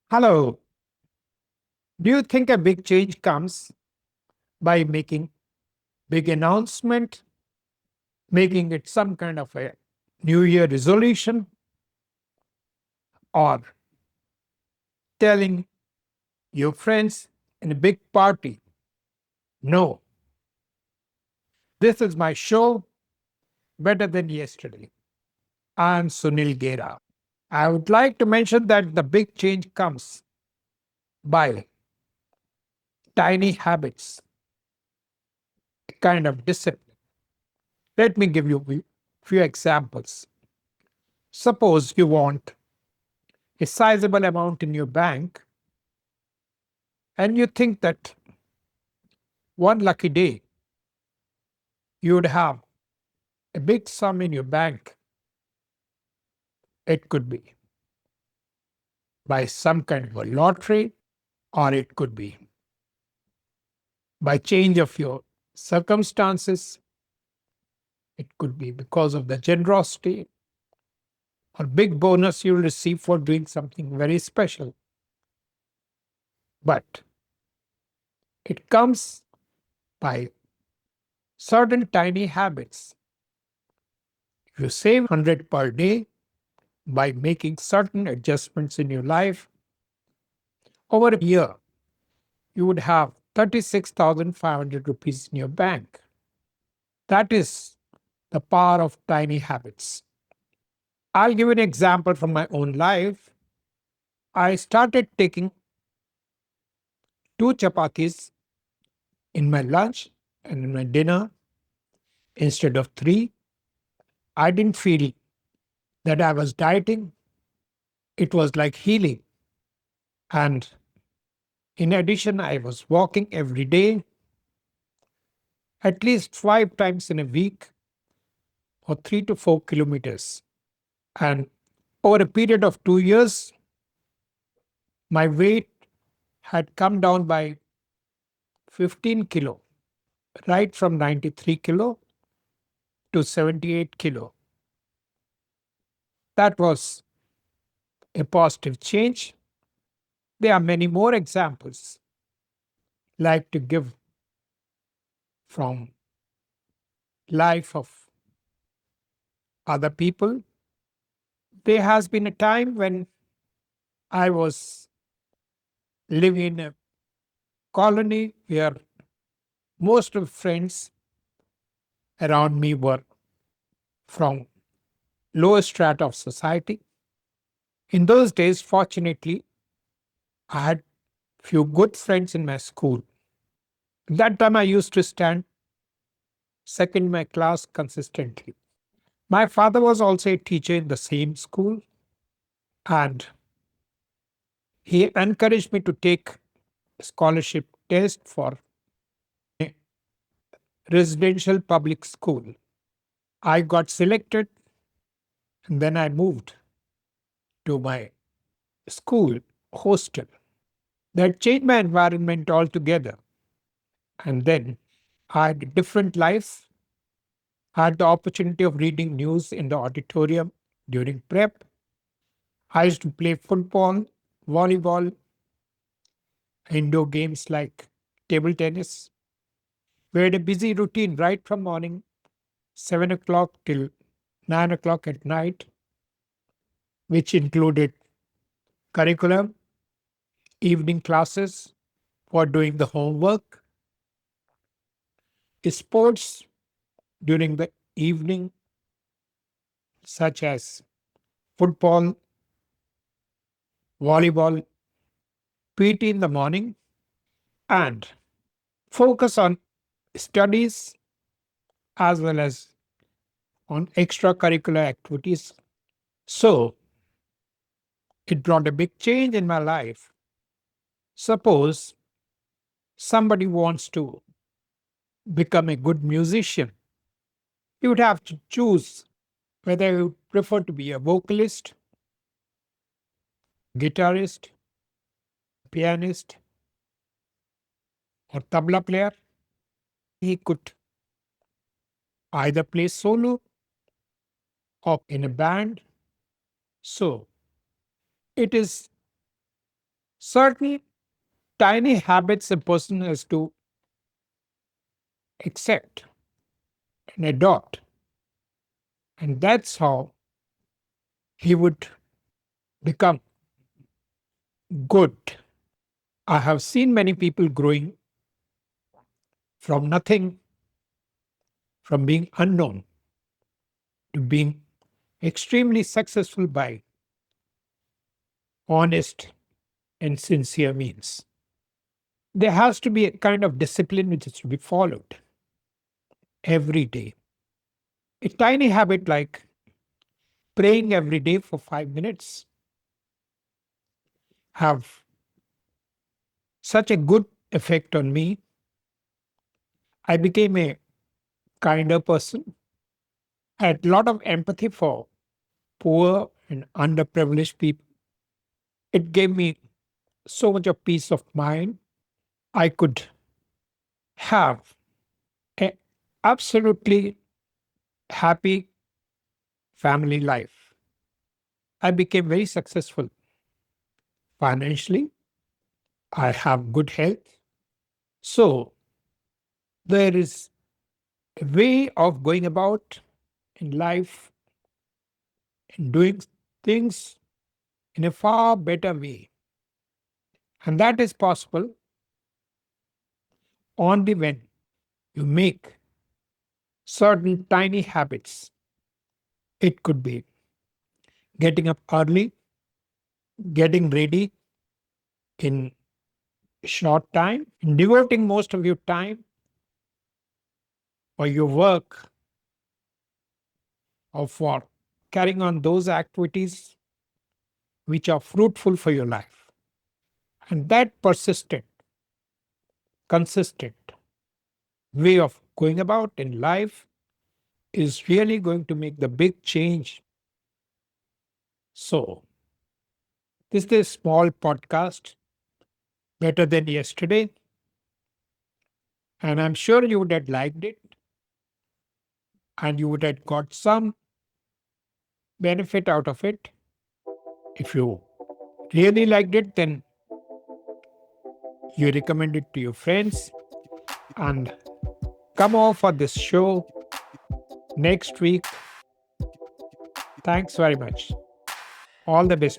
Hello. Do you think a big change comes by making big announcement, making it some kind of a New Year resolution, or telling your friends in a big party, no, this is my show better than yesterday? I'm Sunil Gera. I would like to mention that the big change comes by tiny habits, kind of discipline. Let me give you a few examples. Suppose you want a sizable amount in your bank and you think that one lucky day you would have a big sum in your bank. It could be by some kind of a lottery, or it could be by change of your circumstances. It could be because of the generosity or big bonus you'll receive for doing something very special. But it comes by certain tiny habits. If you save 100 per day by making certain adjustments in your life, over a year, you would have 36,500 rupees in your bank. That is the power of tiny habits. I'll give you an example from my own life. I started taking two chapatis in my lunch and in my dinner instead of three. I didn't feel that I was dieting, it was like healing. And in addition, I was walking every day, at least 5 times in a week, or 3 to 4 kilometers. And over a period of 2 years, my weight had come down by 15 kilo, right from 93 kilo to 78 kilo. That was a positive change. There are many more examples like to give from life of other people. There has been a time when I was living in a colony where most of friends around me were from lower strata of society. In those days, fortunately, I had few good friends in my school. That time I used to stand second in my class consistently. My father was also a teacher in the same school, and he encouraged me to take scholarship test for a residential public school. I got selected and then I moved to my school hostel. That changed my environment altogether. And then I had a different life. I had the opportunity of reading news in the auditorium during prep. I used to play football, volleyball, indoor games like table tennis. We had a busy routine right from morning 7 o'clock till 9 o'clock at night, which included curriculum, evening classes for doing the homework, sports during the evening, such as football, volleyball, PT in the morning, and focus on studies as well as on extracurricular activities. So it brought a big change in my life. Suppose somebody wants to become a good musician, you would have to choose whether you prefer to be a vocalist, guitarist, pianist, or tabla player. He could either play solo or in a band. So it is Certain tiny habits a person has to accept and adopt. And that's how he would become good. I have seen many people growing from nothing, from being unknown to being extremely successful by honest and sincere means. There has to be a kind of discipline which is to be followed every day. A tiny habit like praying every day for 5 minutes have such a good effect on me. I became a kinder person. I had a lot of empathy for poor and underprivileged people. It gave me so much of peace of mind. I could have a absolutely happy family life. I became very successful financially. I have good health. So there is a way of going about in life and doing things in a far better way. And that is possible only when you make certain tiny habits. It could be getting up early, getting ready in short time, devoting most of your time for your work or for carrying on those activities which are fruitful for your life. And that persistent, consistent way of going about in life is really going to make the big change. So, this is a small podcast, better than yesterday, and I'm sure you would have liked it and you would have got some benefit out of it. If you really liked it, then you recommend it to your friends and come over for this show next week. Thanks very much. All the best.